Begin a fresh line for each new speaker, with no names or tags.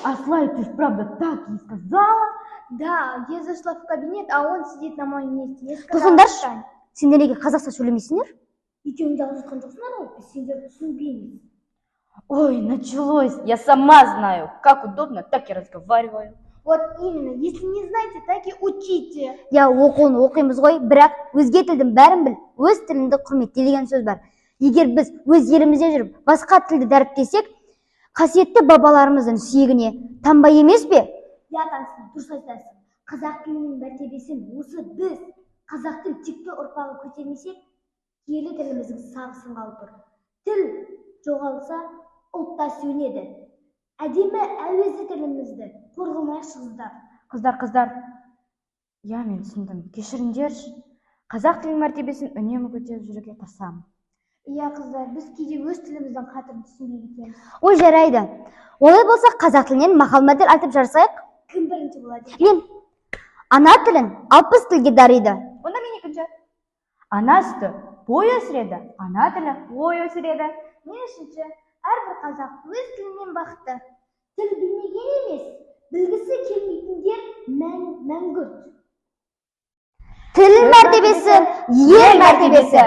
Аслай, ты ж правда так и сказала?
Да, я зашла в кабинет, а он сидит на моем месте. Я сказала,
Тосыңдаршы,
«Встань».
сендер неге қазақша сөйлемейсіңдер?
Екеуің жалғыз жатқан жоқсыңдар ғой, біз сендерді түсінбейміз.
Ой, началось. Я сама знаю, как удобно, так и разговариваю.
Вот именно, если не знаете, так и учите.
Я оқуын оқимыз ғой, бірақ өзге тілдің бәрін біл, өз тіліңді құрметте деген сөз бар. Егер біз өз елімізде жүріп, басқа тілді дәріптесек, қасиетті бабаларымыздың сүйегіне таңба емес пе?
Я танысың, дұрыс айтасың. Қазақ тілінің мәртебесін осы біз, қазақтың текті ұрпағы көтермесек, киелі тіліміздің сағысын қалып тұр. Тіл жоғалса, ұлтта сөнеді. Әдемі әуезді тілімізді қорғамай шығыздар.
Қыздар. Я мен түсіндім. Кешіріңдерші. Қазақ тілінің мәртебесін үнемі көтеріп жүруге тырысамын.
Иә, қыздар, біз кейде өз тіліміздің қадірін түсінбей кетеміз.
Ой, жарайды. Олай болса қазақ тілінен мақал-мәтел айтып жарысайық.
Кім бірінші болады?
Мен ана тілін 60 тілге дариды.
Онда мен екінші. Ана сүті бой өсіреді, ана тілі ой өсіреді.
Мен үшінші, әрбір қазақ өз тілінен бақытты. Тіл білмеген емес, білгісі келмейтіндер мәңгүрт.
Тіл мәртебесі, ел мәртебесі.